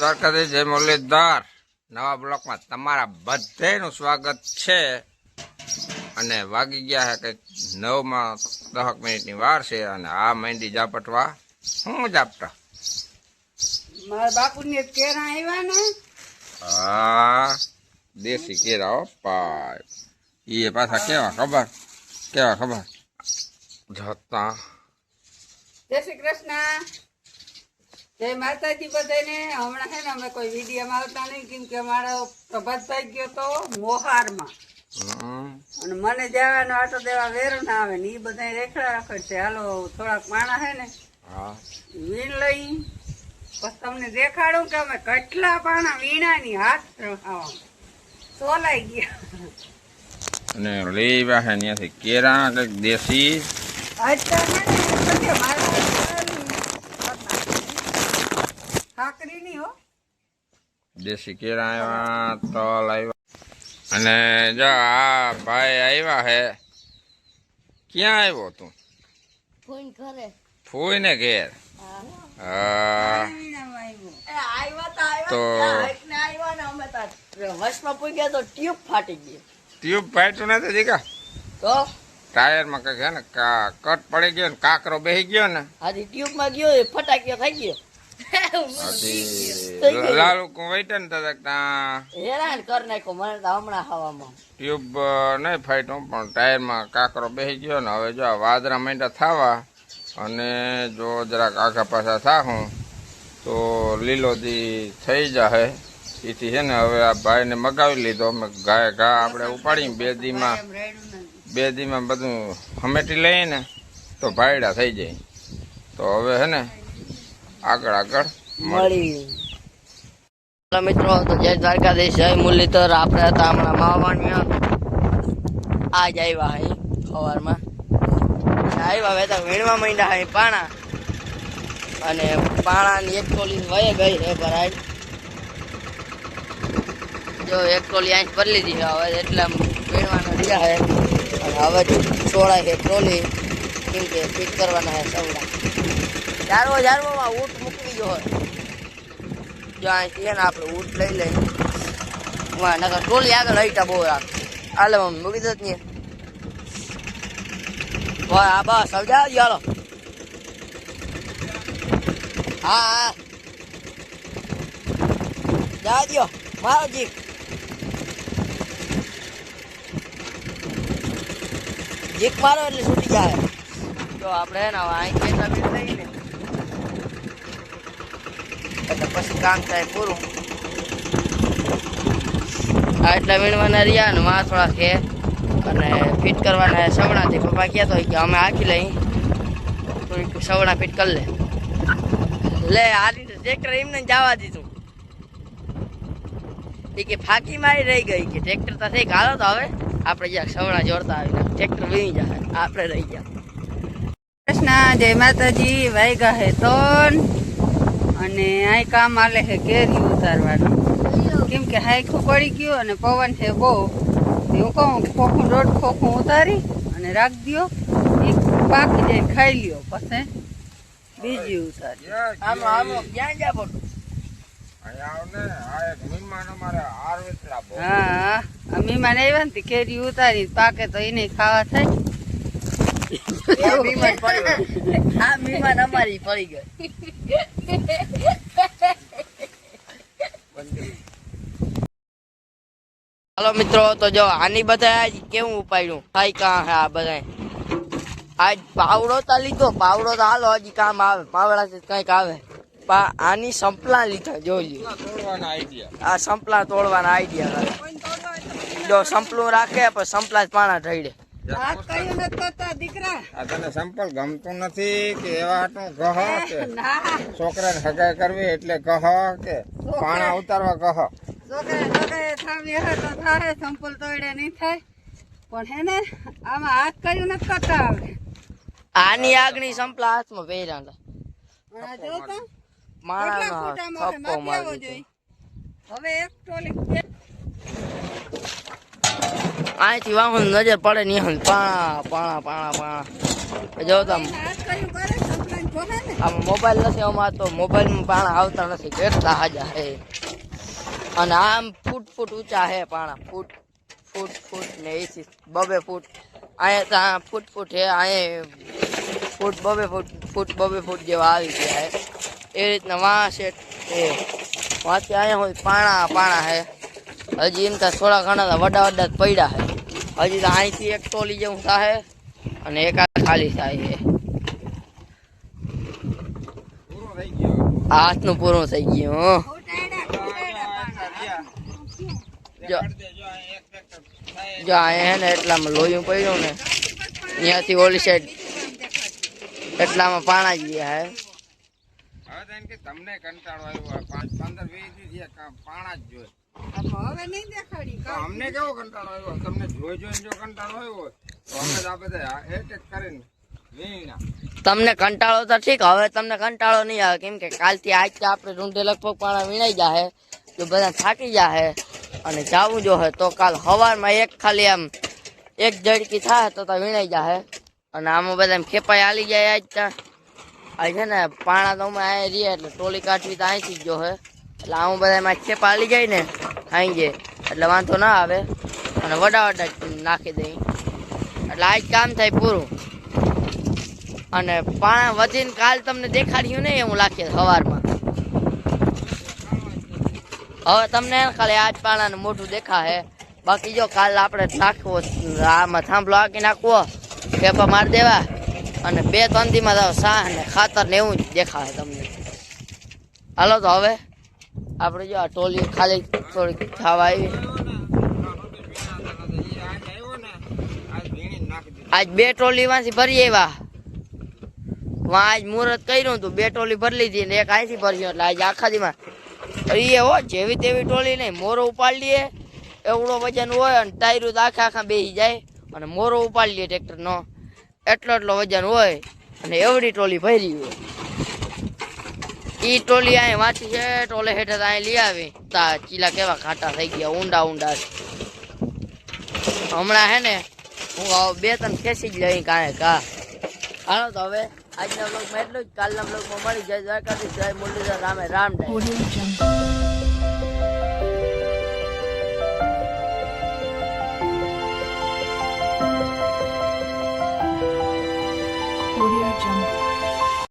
દ્વારકાધીશ જય મુરલીધર નવા બ્લોકમાં તમારા બધાનું સ્વાગત છે અને વાગી ગયા છે કંઈક 9 10 મિનિટની વાર છે અને આ મહેંદી ઝાપટવા હું ઝાપટા મારા બાપુને કેરા આવ્યા ને હા દેશી કેરા હો પાય એ પાછા કેવા ખબર જતા જય શ્રી કૃષ્ણ જય માતાજી બધાને હમણાં છે ને અમે કોઈ વિડીયોમાં આવતા નહીં કેમ કે અમારો પ્રભાતભાઈ ગયો તો મોહારમાં અને મને જવાનો આટો દેવા વેરો ના આવે ને એ બધા રેખડા રખડ છે હાલો થોડાક માણા છે ને વીણ લઈ પછી તમને દેખાડું કે અમે કેટલા પાણા વીણાની હાથ સોલાઈ ગયા અને લેવા છે ત્યાંથી કેરા કંઈક દેશી દેશી કેરા આવ્યા તલ આવ્યા અને જો આ ભાઈ આવ્યા હે ક્યાં આવ્યો તું ફૂઈ ને ઘેર હા તો ટ્યુબ ફાટ્યું નથી દીકા તો ટાયર માં કઈ છે ને કટ પડી ગયો ને કાકરો બેસી ગયો ને આજે ટ્યુબ માં ગયો ફટાક્યો થઈ ગયો લાલુ વૈટે ને હેરાન કર નાખ્યો મને તો હમણાં હવામાં ટ્યુબ નહીં ફાટ્યું પણ ટાયરમાં કાકરો બેસી ગયો ને હવે જો વાદરા માંડ્યા થવા અને જો જરાક આઘા પાછા થાહું તો લીલો દી થઈ જાય એથી છે ને હવે આ ભાઈને મગાવી લીધો અમે ઘા આપણે ઉપાડી બે દીમાં બધું હમેટી લઈએ ને તો ભાયડા થઈ જાય તો હવે છે ને આગળ મળી મિત્રો તો જય દ્વારકાધીશ જય મુરલીધર આપણે હતા હમણાં માવાણીયા આજ આવ્યા હે સવારમાં આવ્યા હવે તો વીણવા માંડ્યા હે પાણા અને પાણાની એક ટોલી વહી ગઈ હે ભરાય જો એક ટોલી આંખ ભરી લીધી છે હવે એટલે વીણવાના રહ્યા હે અને હવે છોડાય છે ટ્રોલી કેમ કે ફિટ કરવાના હે સવડા જારવામાં ઊંટ મૂકી જો જો અહીંથી છે ને આપણે ઊંટ લઈ લઈ નકર ટોલી આગળ હઈટા બહુ રાખ હાલે મમ્મી મૂકી દો ને આ બસ હવે જાઓ ચાલો હા જા દો મારો જીક જીક મારો એટલે છૂટી જાય તો આપણે ને અહીં કેટલા મિનિટ લઈને એટલે પછી કામ થાય પૂરું આ એટલા વીણવાના રહ્યા ને માં થોડા છે અને ફિટ કરવાના સવડાથી પપ્પા કહેતો હોય કે અમે આખી લઈ થોડીક સવડા ફિટ કરી લે આ રીતે ટ્રેક્ટર એમને જવા દીધું એ કે ફાંકી મારી રહી ગઈ કે ટ્રેક્ટર તો થઈ હાલો તો હવે આપણે જ્યાં સવડા જોડતા આવીને ટ્રેક્ટર વીણી જાય આપણે રહી ગયા કૃષ્ણ જય માતાજી વાયગા હે તોન અને આ કામ આલે છે કેરી ઉતારવાનું કેમ કે હાઈખું પડી ગયું અને પવન છે બહુ હું કહું ખોખું દોઢ ખોખું ઉતારી અને રાખી દો એક પાકી જાય ખાઈ લ્યો પછી બીજી ઉતારી ક્યાં જા બોલું હા મહેમાન આવ્યા ને કેરી ઉતારી પાકે તો એને ખાવા થાય મહેમાન અમારી પડી ગઈ હાલો મિત્રો તો જો આની બધા કેવું ઉપાડ્યું ખાઈ કા આ બધા આજ પાવડો તો લીધો પાવડો તો હાલો હજી કામ આવે પાવડા કઈક આવે આની સંપલા લીધા જોઈ આ સંપલા તોડવાના આઈડિયા જો સંપલું રાખે પછી સંપલા જ પાણા ઢળે તને સંપલ ગમતું નથી કે એવા ગહ કે છોકરાને હગાઈ કરવી એટલે ગહ કે પાણા ઉતારવા ગહ સંપલ તોડે નહીં થાય પણ હે ને આમાં હાથ કર્યું નથી કરતા આવે આની આગની સંપલા હાથમાં પહેર્યા અહીંથી વાહન નજર પડે નહીં પાણા પાણા પાણા પાણા જો તમે આમાં મોબાઈલ નથી, આમાં તો મોબાઈલમાં પાણા આવતા નથી, કેટલા હાજા હે. અને આમ ફૂટ ઊંચા હે પાણા, ફૂટ ને એસી 2 ફૂટ. અહીંયા તો ફૂટ હે, અહીંયા ફૂટ 2 ફૂટ જેવા આવી ગયા હે. એ રીતના વાં છે વાંચી અહીંયા હોય પાણા હે. હજી એમ તો થોડા ઘણા વડા જ પડ્યા હે. હજી તો અહીંથી એક ટોલી જેવું થાય અને એક આ ખાલી થાય છે. હાથનું પૂરું થઈ ગયું. જો અહીંયા હે ને એટલામાં લોહીયું પડ્યું ને, અહીંયાથી ઓલી સાઈડ એટલામાં પાણા જ ગયા હે. તમને કંટાળો આવ્યો 15-20 દી પાણા જ જોઈએ. અમને કેવો કંટાળો આવ્યો? તમને જોઈને જો કંટાળો આવ્યો તો અમે આ બધા એટેક કરીને વીણા. તમને કંટાળો તો ઠીક, હવે તમને કંટાળો નહીં આવે, કેમ કે કાલથી આજ તો આપણે રૂંઢે લગભગ પાણા વીણાઈ જાહે, તો બધા થાકી જાહે અને જાવું જો હે તો કાલ સવારમાં એક ખાલી આમ એક ઝડકી થાય તો વીણાઈ જાહે. અને આમાં બધા ખેપાઈ હાલી જાય. આજ છે ને પાણા તો અમે અહીંયા રહીએ એટલે ટોલી કાઢવી તો અહીંથી જ જો હે, એટલે આમાં બધા એમાં ખેપા હાલી જાય ને અહીં એટલે વાંધો ના આવે અને વડા નાખી દઈ એટલે આજ કામ થાય પૂરું. અને પાણા વધીને કાલ તમને દેખાડ્યું નહીં એવું લાગે સવારમાં. હવે તમને ખાલી આજ પાણાને મોઢું દેખાશે, બાકી જો કાલ આપણે નાખવો આમાં થાંભલો આંકી નાખવો, પેપા મારી દેવા અને 2-3 દીમાં તો સાહ ને ખાતર ને એવું જ દેખાશે તમને. હાલો તો હવે આપણે જો આ ટોલી ખાલી થોડીક થવા આવી. આજ 2 ટોલીમાંથી ભરી આવ્યા. આજ મુહૂર્ત કર્યું હતું, 2 ટોલી ભરી લીધી ને એક અહીંથી ભર્યો, એટલે આજ આખા દીમાં એ હો જેવી તેવી ટોલી નહીં. મોરો ઉપાડી લઈએ એવડો વજન હોય અને ટાયરું તો આખા બેસી જાય, અને મોરો ઉપાડી લઈએ ટ્રેક્ટરનો એટલો વજન હોય અને એવડી ટોલી ભરી હોય. એ ટોલી અહીં વાંચી છે, ટોલે હેઠે અહીં લઈ આવી તા ચીલા કેવા ઘાટા થઈ ગયા, ઊંડા. હમણાં હે ને હું 2-3 ખેંચી જ લઈ કાંઈ કા. હાલો તો હવે આજના બ્લોગમાં એટલું જ. કાલના બ્લોગમાં મળી. જય દ્વારકાધીશ, જય મુરલીધર, રામે રામ.